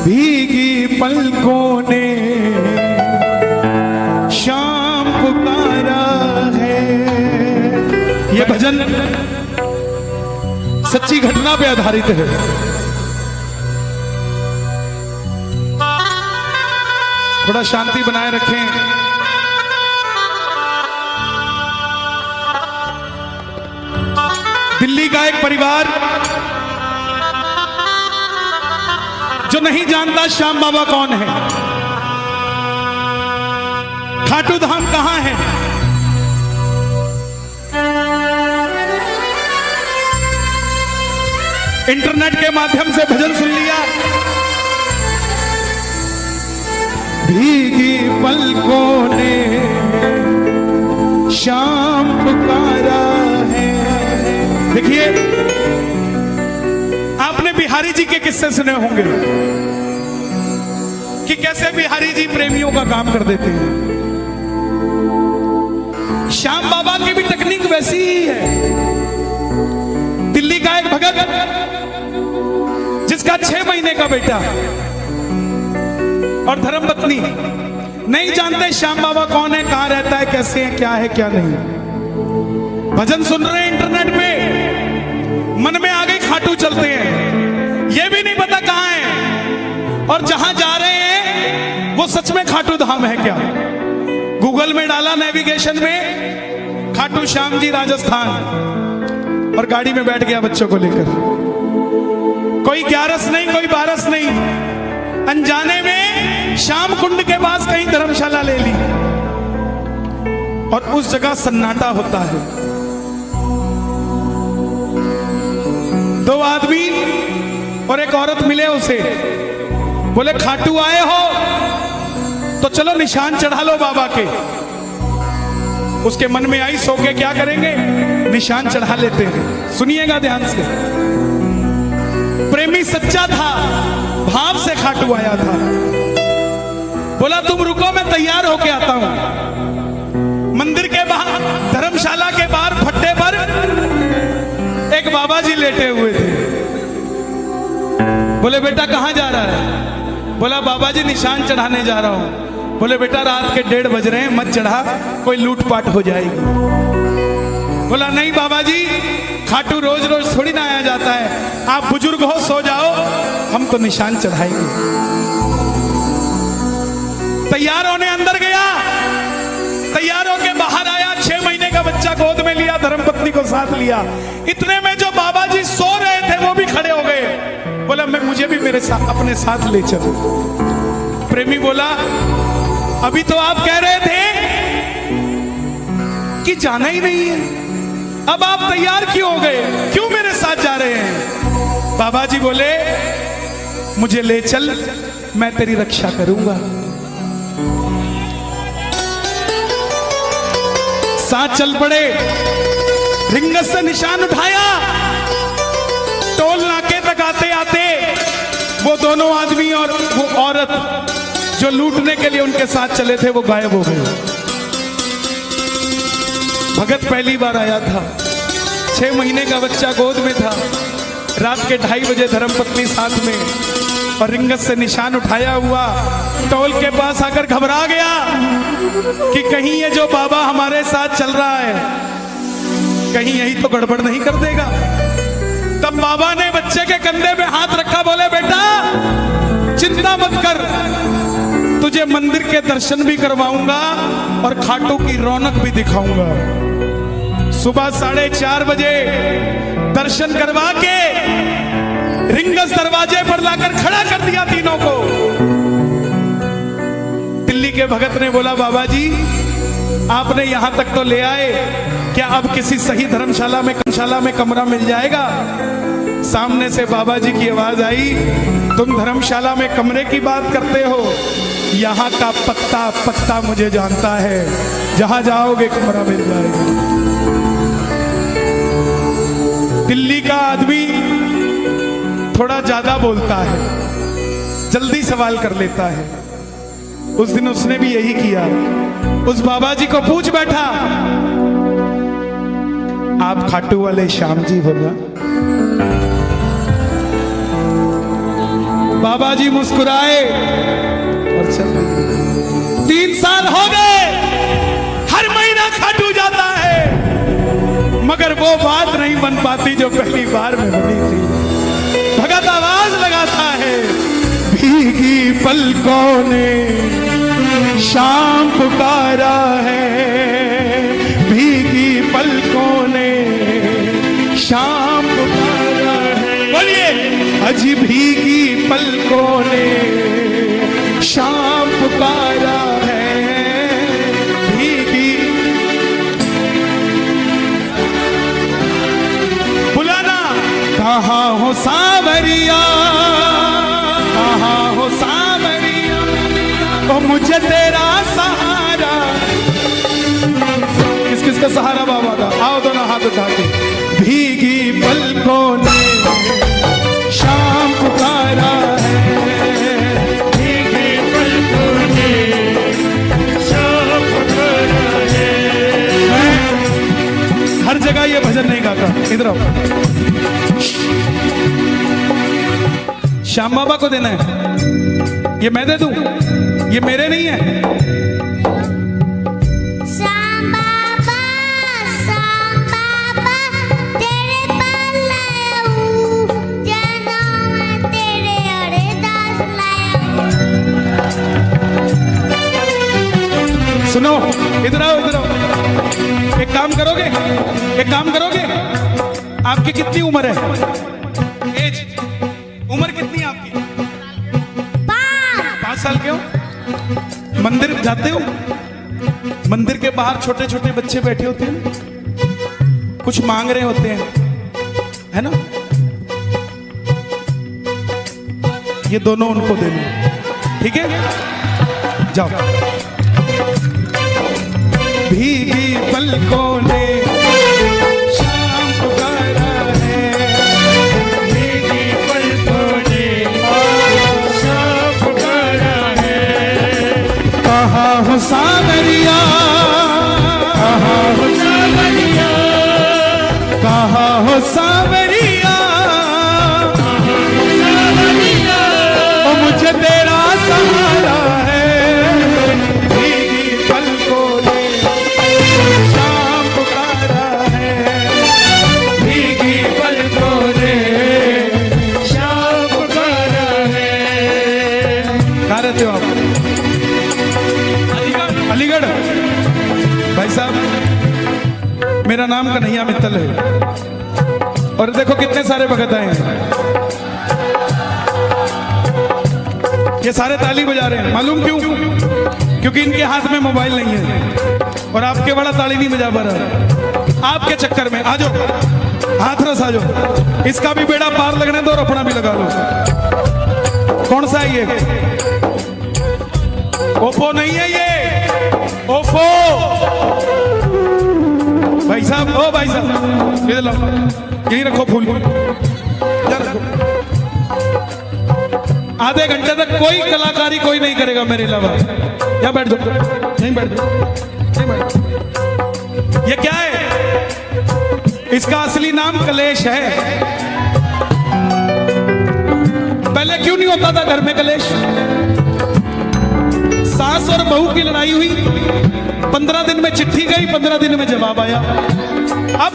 भीगी पलकों ने शाम पुकारा है। ये भजन सच्ची घटना पे आधारित है। थोड़ा शांति बनाए रखें। दिल्ली का एक परिवार जो नहीं जानता श्याम बाबा कौन है, खाटू धाम कहां है, इंटरनेट के माध्यम से भजन सुन लिया। भीगी पलकों ने शाम पुकारा है। देखिए, आपने बिहारी जी के किस्से सुने होंगे कि कैसे बिहारी जी प्रेमियों का काम कर देते हैं। श्याम बाबा की भी तकनीक वैसी ही है। दिल्ली का एक भगत जिसका 6 महीने का बेटा और धर्मपत्नी नहीं जानते श्याम बाबा कौन है, कहां रहता है, कैसे है, क्या नहीं। भजन सुन रहे हैं इंटरनेट पे, मन में आ गई खाटू चलते हैं, ये भी नहीं पता कहां है और जहां जा रहे हैं वो सच में खाटू धाम है क्या। गूगल में डाला नेविगेशन में खाटू श्याम जी राजस्थान, और गाड़ी में बैठ गया बच्चों को लेकर। कोई 11 नहीं, कोई 12 नहीं, अनजाने में श्याम कुंड के पास कहीं धर्मशाला ले ली और उस जगह सन्नाटा होता है। 2 आदमी और एक औरत मिले उसे, बोले खाटू आए हो तो चलो निशान चढ़ा लो बाबा के। उसके मन में आई, सो के क्या करेंगे, निशान चढ़ा लेते हैं। सुनिएगा ध्यान से। प्रेमी सच्चा था, भाव से खाटू आया था। बोला तुम रुको, मैं तैयार होके आता हूं। मंदिर के बाहर, धर्मशाला के बाहर फट्टे पर एक बाबा जी लेटे हुए थे। बोले बेटा कहां जा रहा है? बोला बाबा जी निशान चढ़ाने जा रहा हूं। बोले बेटा रात के 1:30 बज रहे हैं, मत चढ़ा, कोई लूटपाट हो जाएगी। बोला नहीं बाबा जी, खाटू रोज रोज थोड़ी ना आया जाता है, आप बुजुर्ग हो, सो जाओ, हम तो निशान चढ़ाएंगे। तैयार होने अंदर गया, तैयार होके बाहर आया, 6 महीने का बच्चा गोद में लिया, धर्मपत्नी को साथ लिया। इतने में जो बाबा जी सो रहे थे वो भी खड़े हो गए। बोला मैं, मुझे भी मेरे साथ, अपने साथ ले चलो। प्रेमी बोला अभी तो आप कह रहे थे कि जाना ही नहीं है, अब आप तैयार क्यों हो गए, क्यों मेरे साथ जा रहे हैं? बाबा जी बोले मुझे ले चल, मैं तेरी रक्षा करूंगा। साथ चल पड़े, रिंगत से निशान उठाया। टोल नाके तक आते आते वो दोनों आदमी और वो औरत जो लूटने के लिए उनके साथ चले थे वो गायब हो गए। भगत पहली बार आया था, 6 महीने का बच्चा गोद में था, रात के 2:30 बजे धर्मपत्नी साथ में, और रिंगत से निशान उठाया हुआ टोल के पास आकर घबरा गया कि कहीं ये जो बाबा हमारे साथ चल रहा है कहीं यही तो गड़बड़ नहीं कर देगा। तब बाबा ने बच्चे के कंधे पे हाथ रखा, बोले बेटा चिंता मत कर, तुझे मंदिर के दर्शन भी करवाऊंगा और खाटू की रौनक भी दिखाऊंगा। सुबह 4:30 बजे दर्शन करवा के रिंगस दरवाजे पर लाकर खड़ा कर दिया तीनों को। दिल्ली के भगत ने बोला बाबा जी आपने यहां तक तो ले आए, क्या अब किसी सही धर्मशाला में कमरा मिल जाएगा? सामने से बाबा जी की आवाज आई, तुम धर्मशाला में कमरे की बात करते हो, यहाँ का पत्ता पत्ता मुझे जानता है, जहां जाओगे कमरा मिल जाएगा। दिल्ली का आदमी थोड़ा ज्यादा बोलता है, जल्दी सवाल कर लेता है। उस दिन उसने भी यही किया, उस बाबा जी को पूछ बैठा, आप खाटू वाले श्याम जी हो ना? बाबा जी मुस्कुराए और चल रहे। 3 साल हो गए, हर महीना खाटू जाता है, मगर वो बात नहीं बन पाती जो पहली बार में बनी थी। भगत आवाज लगाता है, भीगी पलकों ने शाम पुकारा है, भीगी पलकों ने शाम पुकारा है। बोलिए, अजी भीगी पलकों ने शाम पुकारा है, भीगी। बुलाना, कहाँ हो सांवरिया, कहाँ हो सांवरिया, ओ मुझे तेरा सहारा। किस किस का सहारा बाबा का? आओ दोनों हाथ उठा के। भीगी पलकों ने शाम पुकारा है, भीगी पलकों ने शाम पुकारा है। मैं हर जगह ये भजन नहीं गाता, इधर आओ। श्याम बाबा को देना है, ये मैं दे दूं, ये मेरे नहीं है। श्याम बाबा तेरे पास लाया हूँ, जाना मैं तेरे अरदास लाया हूँ। सुनो, इधर आओ, इधर आओ। एक काम करोगे, एक काम करोगे? आपकी कितनी उम्र है? एज, उम्र कितनी है आपकी? 5 साल के हो? मंदिर जाते हो? मंदिर के बाहर छोटे छोटे बच्चे बैठे होते हैं, कुछ मांग रहे होते हैं, है ना? ये दोनों उनको देना, ठीक है? जाओ। भीगी पलकों ने शाम पुकारा है, भीगी पलकों ने शाम पुकारा है। कहाँ हो सांवरिया, कहाँ हो सांवरिया, कहाँ हो सांवरिया, ओ मुझे तेरा सहारा है, भीगी पलकों ने शाम पुकारा है, भीगी पलकों ने शाम पुकारा है। कहाँ रहते हो आप? अलीगढ़। भाई साहब, मेरा नाम कन्हैया मित्तल है, और देखो कितने सारे भगत आए हैं। ये सारे ताली बजा रहे हैं, मालूम क्यों? क्योंकि इनके हाथ में मोबाइल नहीं है और आपके बड़ा ताली नहीं बजा पा रहा। आपके चक्कर में आ जाओ, हाथरस आ जाओ, इसका भी बेड़ा पार लगने दो और अपना भी लगा लो। कौन सा है ये? ओप्पो नहीं है ये, ओप्पो। भाई साहब, ओ भाई साहब, इधर लाओ, यही रखो फूल, इधर रखो। आधे घंटे तक कोई कलाकारी कोई नहीं करेगा मेरे अलावा। या बैठ जाओ, नहीं बैठ जाओ, नहीं बैठ जाओ। ये क्या है? इसका असली नाम कलेश है। पहले क्यों नहीं होता था घर में कलेश? सास और बहू की लड़ाई हुई, 15 दिन में चिट्ठी गई, 15 दिन में जवाब आया। अब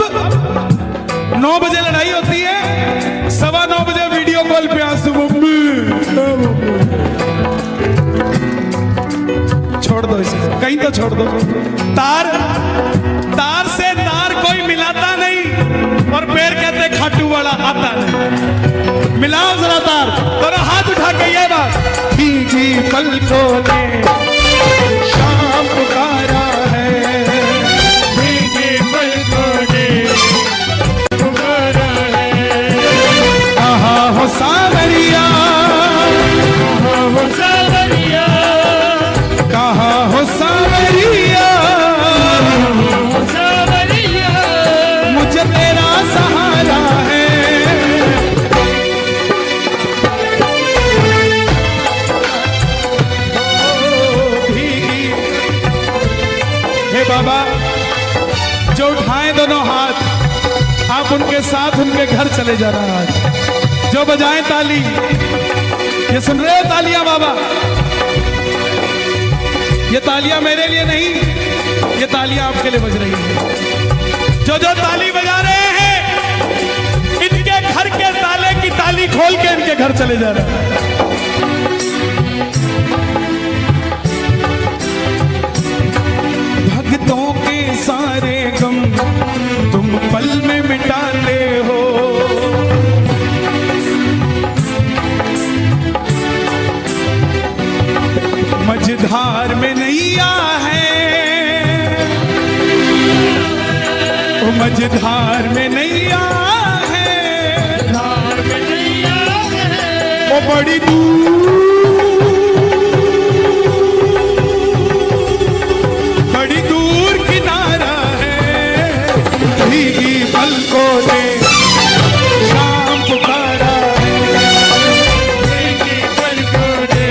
9 बजे लड़ाई होती है, 9:15 बजे वीडियो कॉल पे आंसू, मम्मी। छोड़ दो इसे, कहीं तो छोड़ दो। तार से तार कोई मिलाता नहीं, और पैर कहते खाटू वाला आता नहीं। मिलाओ जरा तार, दोनों हाथ उठा के ये बात। भीगी पलकों ने शाम पुकारा है, भीगी पलकों ने पुकारा है। कहाँ हो सांवरिया, कहाँ हो सांवरिया, कहाँ हो सांवरिया, मुझे तेरा सहारा है। बाबा, जो उठाएं दोनों हाथ, आप उनके साथ उनके घर चले जाना। आज जो बजाएं ताली, ये सुन रहे हो तालियां बाबा? ये तालियां मेरे लिए नहीं, ये तालियां आपके लिए बज रही है। जो जो ताली बजा रहे हैं, इनके घर के ताले की ताली खोल के इनके घर चले जा रहे हैं। भक्तों के सारे गम तुम पल में मिटाते हो, मझधार में नैया है, ओ मझधार में नैया है, धार में नैया है, ओ बड़ी दूर, बड़ी दूर किनारा है, भीगी पलकों ने शाम पुकारा है, भीगी पलकों ने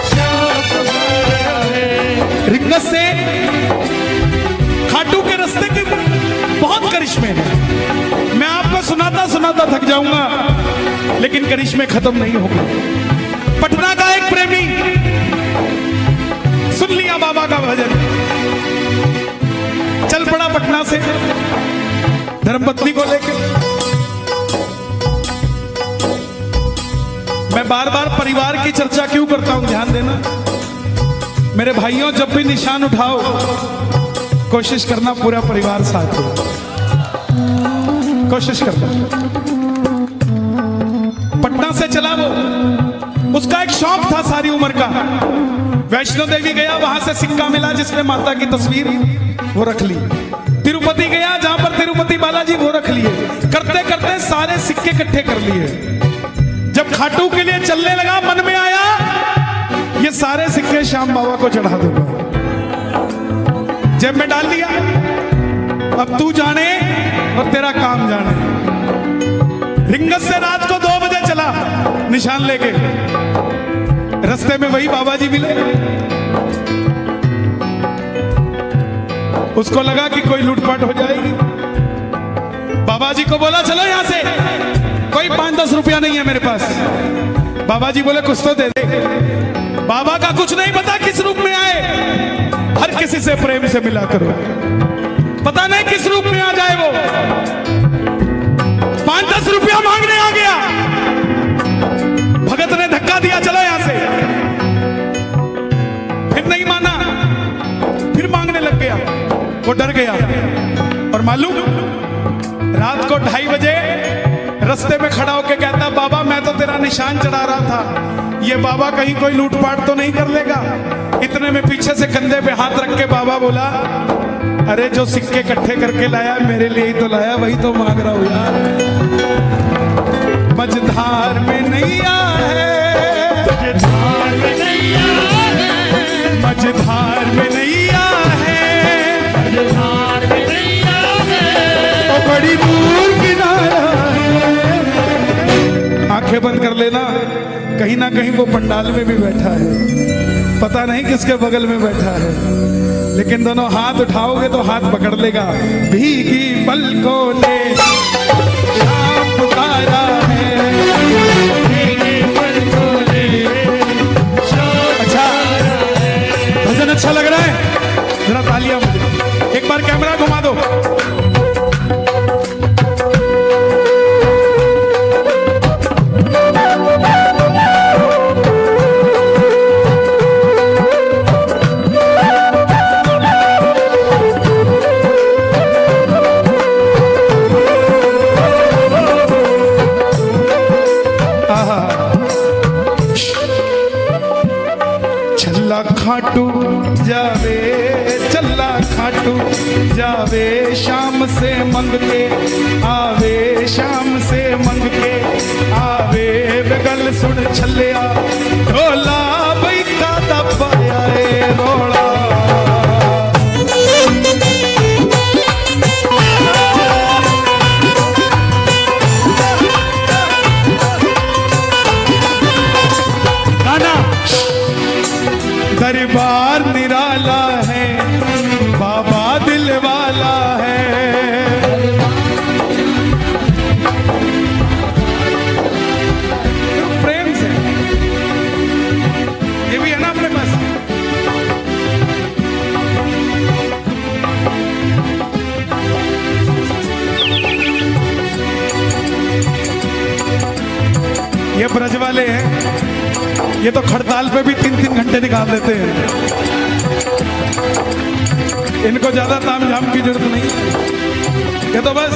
शाम पुकारा है। रिंगस से खाटू के रास्ते के बहुत करिश्मे हैं। मैं आपको सुनाता सुनाता थक जाऊंगा, लेकिन करिश्मे खत्म नहीं होंगे। पटना का एक प्रेमी सुन लिया बाबा का भजन, चल पड़ा पटना से धर्मपत्नी को लेकर। मैं बार बार परिवार की चर्चा क्यों करता हूं, ध्यान देना मेरे भाइयों। जब भी निशान उठाओ, कोशिश करना पूरा परिवार साथ हो, कोशिश करना। पटना से चला वो, उसका एक शौक था सारी उम्र का। वैष्णो देवी गया, वहां से सिक्का मिला जिसमें माता की तस्वीर, वो रख ली। तिरुपति गया, जहां पर तिरुपति बालाजी, वो रख लिए। करते करते सारे सिक्के इकट्ठे कर लिए। जब खाटू के लिए चलने लगा, मन में आया ये सारे सिक्के श्याम बाबा को चढ़ा दूंगा। जेब में डाल दिया। अब तू जाने और तेरा काम जाने। रिंगस से रात को 2 बजे चला निशान लेके। रास्ते में वही बाबा जी मिले। उसको लगा कि कोई लूटपाट हो जाएगी। बाबा जी को बोला चलो यहां से, कोई 5-10 रुपया नहीं है मेरे पास। बाबा जी बोले कुछ तो दे दे। बाबा का कुछ नहीं पता किस रूप में आए, हर किसी से प्रेम से मिला करो, पता नहीं किस रूप में आ जाए वो। 5-10 रुपया मांगने आ गया। भगत ने धक्का दिया, चलो यहां से। फिर नहीं माना, फिर मांगने लग गया। वो डर गया। और मालूम, रात को 2:30 बजे रास्ते में खड़ा होके कहता, बाबा मैं तो तेरा निशान चढ़ा रहा था, ये बाबा कहीं कोई लूटपाट तो नहीं कर लेगा। इतने में पीछे से कंधे पे हाथ रख के बाबा बोला, अरे जो सिक्के इकट्ठे करके लाया मेरे लिए ही तो लाया, वही तो मांग रहा हूं यार। मझधार में नैया है, मझधार में नैया है, मझधार में नैया है, मझधार में नैया है, तो बड़ी दूर किनारा है। आंखें बंद कर लेना, कहीं ना कहीं वो पंडाल में भी बैठा है, पता नहीं किसके बगल में बैठा है, लेकिन दोनों हाथ उठाओगे तो हाथ पकड़ लेगा। भीगी पलकों ने शाम पुकारा है, भीगी पलकों ने शाम। अच्छा, भजन अच्छा लग रहा है? जरा तालियां मुझे। एक बार कैमरा घुमा दो। खाटू जावे, चल्ला खाटू जावे, शाम से मंग के आवे, शाम से मंग के आवे। बगल सुन छलिया ढोला बई का दबाया रे रोड़ा। दरबार निराला है, बाबा दिल वाला है। प्रेम से ये ब्रज वाले हैं, ये तो खड़ताल पे भी 3-3 घंटे निकाल देते हैं। इनको ज्यादा ताम झाम की जरूरत नहीं, ये तो बस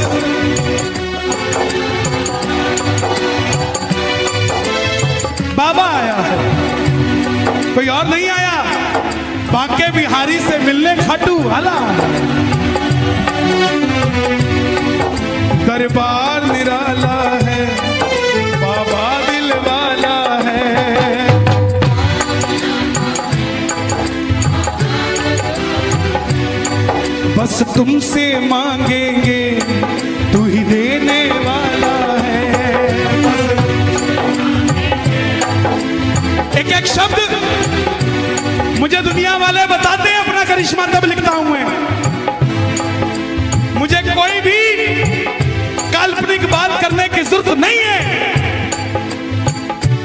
बाबा आया है, कोई और नहीं आया। बांके बिहारी से मिलने खाटू वाला, दरबार निराला है, बाबा दिल वाला है। बस तुमसे मांगेंगे, तू ही देने वाला है। एक एक शब्द मुझे दुनिया वाले बताते हैं, अपना करिश्मा तब लिखता हूं मैं। मुझे कोई भी काल्पनिक बात करने की जरूरत नहीं है,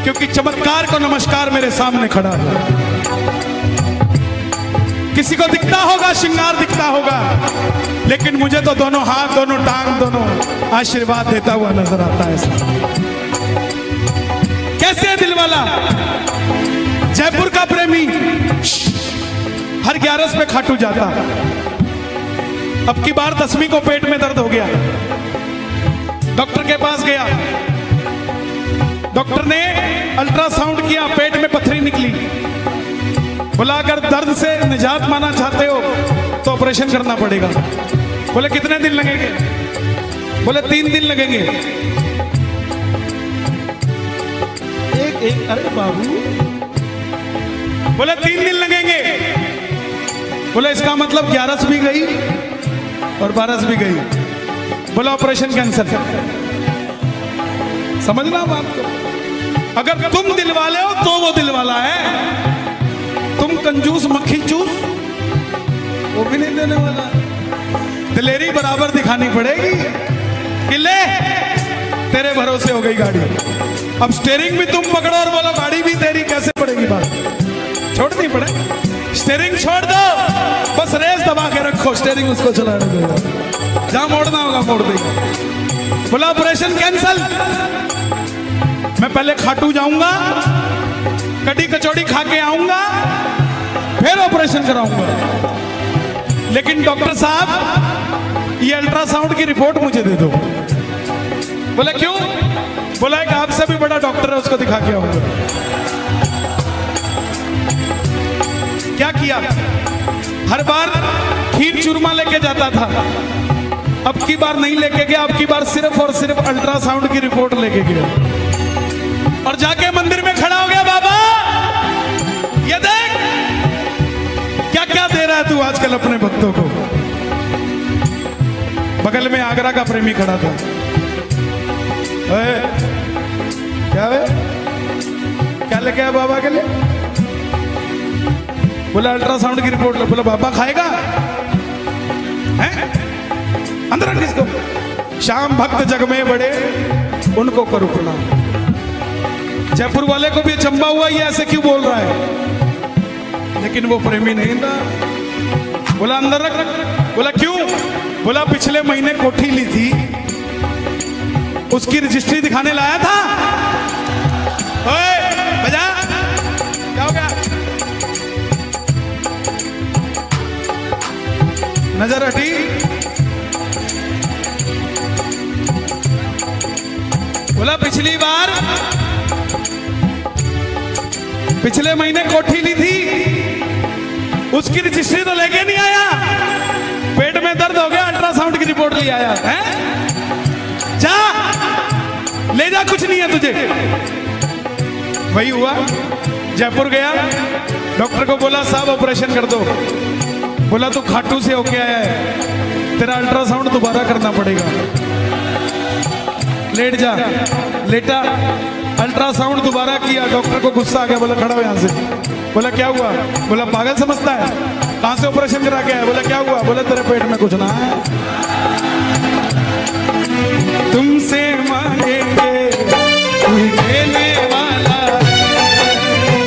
क्योंकि चमत्कार को नमस्कार मेरे सामने खड़ा है। किसी को दिखता होगा, श्रृंगार दिखता होगा, लेकिन मुझे तो दोनों हाथ, दोनों टांग, दोनों आशीर्वाद देता हुआ नजर आता है। कैसे है दिल वाला? जयपुर का प्रेमी हर 11 पे खाटू जाता। अब की बार 10वीं को पेट में दर्द हो गया, डॉक्टर के पास गया। डॉक्टर ने अल्ट्रासाउंड किया, पेट में पथरी निकली। बोला अगर दर्द से निजात पाना चाहते हो तो ऑपरेशन करना पड़ेगा। बोले कितने दिन लगेंगे? बोले 3 दिन लगेंगे। एक अरे बाबू, बोले 3 दिन लगेंगे। बोले इसका मतलब 11 भी गई और 12 भी गई। बोला ऑपरेशन कैंसिल। समझना बात को, अगर तुम दिल वाले हो तो वो दिल वाला है। तुम कंजूस मक्खी चूस, वो भी नहीं देने वाला। दिलेरी बराबर दिखानी पड़ेगी कि ले तेरे भरोसे हो गई गाड़ी। अब स्टीयरिंग भी तुम पकड़ो और बोलो गाड़ी भी तेरी, कैसे पड़ेगी बात? छोड़नी पड़े, स्टीयरिंग छोड़ दो, बस रेस दबा के रखो, स्टीयरिंग उसको चलाने देगा, जहां मोड़ना होगा मोड़ देगा। बोला ऑपरेशन कैंसिल। मैं पहले खाटू जाऊंगा, कड़ी कचौड़ी खा के आऊंगा, फिर ऑपरेशन कराऊंगा। लेकिन डॉक्टर साहब ये अल्ट्रासाउंड की रिपोर्ट मुझे दे दो। बोले क्यों? बोला एक आपसे भी बड़ा डॉक्टर है, उसको दिखा के आऊंगा। क्या किया? हर बार खीर चूरमा लेके जाता था, अब की बार नहीं लेके गया। अब की बार सिर्फ और सिर्फ अल्ट्रासाउंड की रिपोर्ट लेके गया और जाके मंदिर में खड़ा हो गया। बाबा ये देख क्या क्या दे रहा है तू आजकल अपने भक्तों को। बगल में आगरा का प्रेमी खड़ा था। क्या है? क्या लेके आया बाबा के लिए? बोला अल्ट्रासाउंड की रिपोर्ट। बोला बाबा खाएगा? हैं? अंदर रख इसको। श्याम भक्त जग में बड़े, उनको करो प्रणाम। जयपुर वाले को भी अचंबा हुआ, ये ऐसे क्यों बोल रहा है? लेकिन वो प्रेमी नहीं था। बोला अंदर रख। बोला क्यों? बोला पिछले महीने कोठी ली थी, उसकी रजिस्ट्री दिखाने लाया था। ओए बजा, क्या हो गया? नजर हटी। बोला पिछली बार, पिछले महीने कोठी ली थी, उसकी रजिस्ट्री तो लेके नहीं आया। पेट में दर्द हो गया, अल्ट्रासाउंड की रिपोर्ट ले आया है। जा ले जा, कुछ नहीं है तुझे। वही हुआ, जयपुर गया, डॉक्टर को बोला साहब ऑपरेशन कर दो। बोला तू खाटू से होके आया है, तेरा अल्ट्रासाउंड दोबारा करना पड़ेगा। लेट जा। लेटा, अल्ट्रासाउंड दोबारा किया। डॉक्टर को गुस्सा आ गया, बोला खड़ा हो यहां से। बोला क्या हुआ? बोला पागल समझता है, कहां से ऑपरेशन करा के आया? बोला क्या हुआ? बोला तेरे पेट में कुछ ना है, तुमसे मांगेंगे तू देने वाला,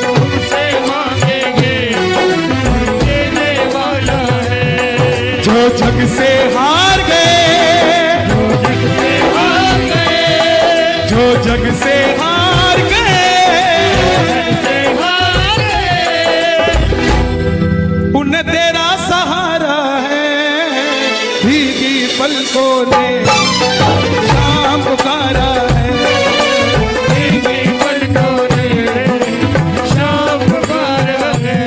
तुमसे मांगेंगे तू देने वाला है। जो जग से हार गए, जो जग से हार गए, जो जग से हार को दे शाम पुकारा है। भीगे पल को दे शाम पुकारा है।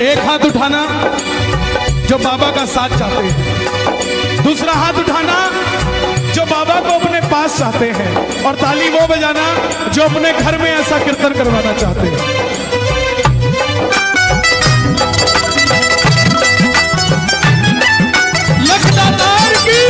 एक हाथ उठाना जो बाबा का साथ चाहते हैं, दूसरा हाथ उठाना जो बाबा को अपने पास चाहते हैं, और ताली वो बजाना जो अपने घर में ऐसा कीर्तन करवाना चाहते हैं। लखदातार की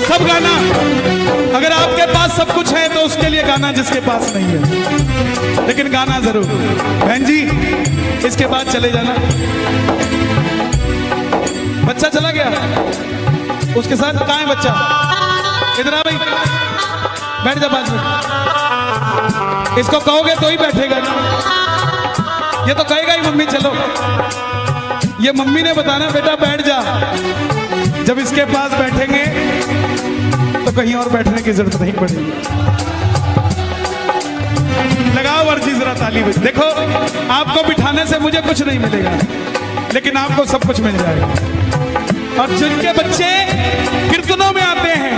सब गाना, अगर आपके पास सब कुछ है तो उसके लिए गाना जिसके पास नहीं है, लेकिन गाना जरूर। बहन जी इसके बाद चले जाना। बच्चा चला गया, उसके साथ कहाँ है बच्चा? इधर आ भाई, बैठ जा पास में। इसको कहोगे तो ही बैठेगा ना, ये तो कहेगा ही मम्मी चलो। ये मम्मी ने बताना बेटा बैठ जा। जब इसके पास बैठेंगे तो कहीं और बैठने की जरूरत नहीं पड़ेगी। लगाओ अर्जी जरा ताली में। देखो आपको बिठाने से मुझे कुछ नहीं मिलेगा, लेकिन आपको सब कुछ मिल जाएगा। और जिनके बच्चे कीर्तनों में आते हैं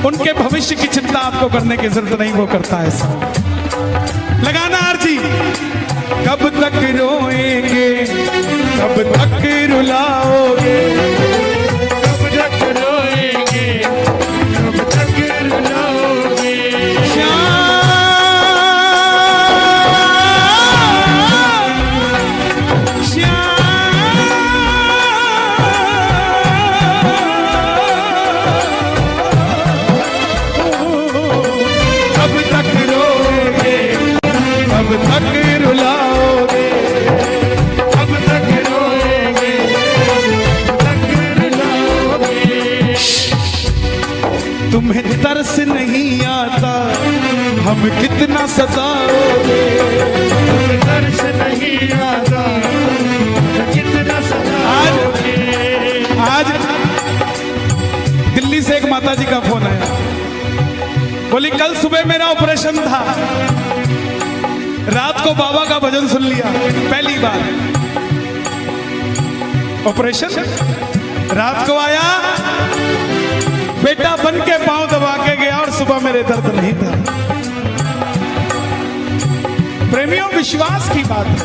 उनके भविष्य की चिंता आपको करने की जरूरत नहीं, वो करता है ऐसा। लगाना अर्जी। कब तक रोएंगे, कब तक रुलाओगे, कब तक रोएंगे, कब तक रुलाओगे। कब तक रोएंगे, कब तक रुलाओगे, कब तक रोएंगे, कब तक रुलाओगे। तुम्हें तरस नहीं आता हम कितना सताओगे। तरस नहीं आता कितना सताओगे। आज दिल्ली से एक माता जी का फोन आया, बोली कल सुबह मेरा ऑपरेशन था, रात को बाबा का भजन सुन लिया पहली बार। ऑपरेशन रात को आया, बेटा बन के पांव दबा के गया और सुबह मेरे दर्द नहीं था। प्रेमियों विश्वास की बात है,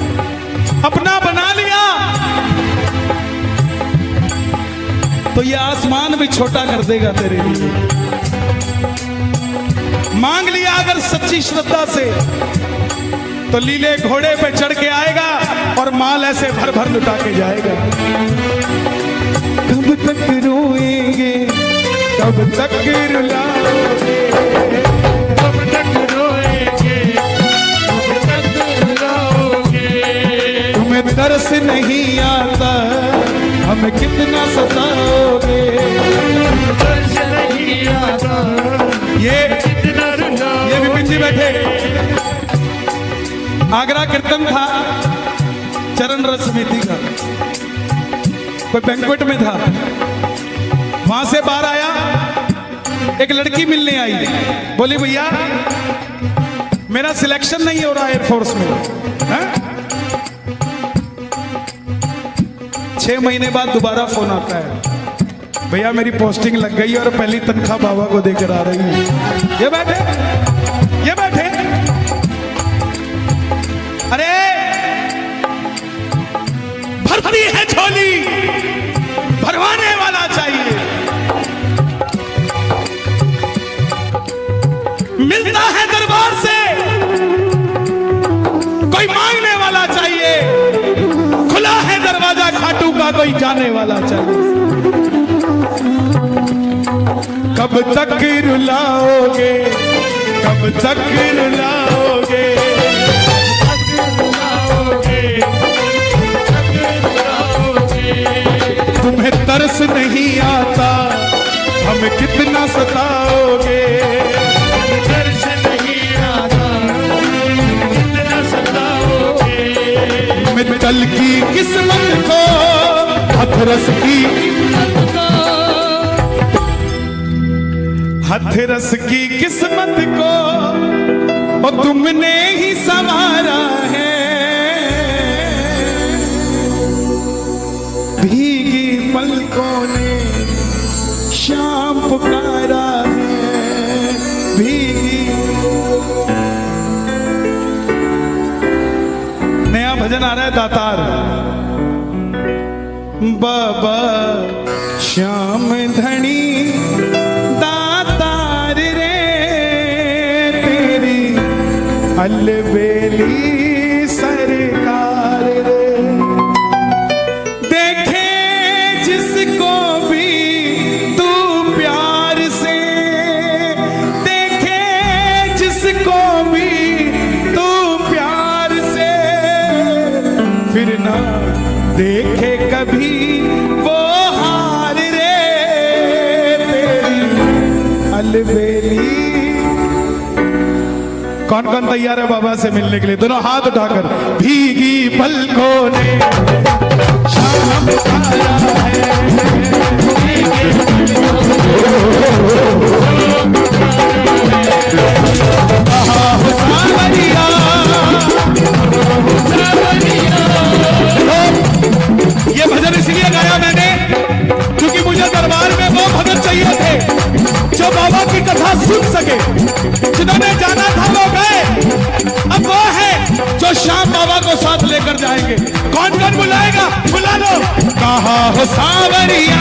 अपना बना लिया तो ये आसमान भी छोटा कर देगा तेरे लिए। मांग लिया अगर सच्ची श्रद्धा से तो लीले घोड़े पे चढ़ के आएगा और माल ऐसे भर भर लुटा के जाएगा। कब तक रोएंगे, कब तक रुलाओगे, कब तक रोएंगे, कब तक रुलाओगे। तुम्हें तरस नहीं आता हमें कितना सताओगे। तरस नहीं आता ये कितना रुलाओगे। ये विपिन जी बैठे। आगरा कीर्तन था चरण रस समिति का, कोई बैंक्वेट में था, वहां से बाहर आया, एक लड़की मिलने आई, बोली भैया मेरा सिलेक्शन नहीं हो रहा एयरफोर्स में है? 6 महीने बाद दोबारा फोन आता है, भैया मेरी पोस्टिंग लग गई और पहली तनख्वाह बाबा को देकर आ रही है। ये बैठे, ये बैठे। अरे भरती है झोली, भरवाने वाला चाहिए। मिलता है दरबार से, कोई मांगने वाला चाहिए। खुला है दरवाजा खाटू का, कोई जाने वाला चाहिए। कब तक रुलाओगे, कब तक रुलाओगे, तुम्हें तरस नहीं आता हमें कितना सताओगे। तरस नहीं आता कितना सताओगे। मित्तल की किस्मत को, हथरस की किस्मत को हथरस की किस्मत को और तुमने ही संवारा है, भीगी पलकों ने शाम पुकारा है, भीगी। नया भजन आ रहा है दातार। बाबा श्याम धनी दातार रे तेरी अलबेली सरकार रे, देखे जिसको भी तू प्यार से, देखे जिसको भी तू प्यार से, फिर ना देखे कभी वो हार रे तेरी अलबेली। कौन कौन तैयार है बाबा से मिलने के लिए? दोनों हाथ उठाकर। भीगी पलकों ने शाम आया है, ये भजन इसलिए गाया मैंने क्योंकि मुझे दरबार में वो भगत चाहिए थे जो बाबा की कथा सुन सके। जिन्होंने जाना था वो गए, अब वो है जो शाम बाबा को साथ लेकर जाएंगे। कौन कौन बुलाएगा? बुला लो। कहा हो सावरिया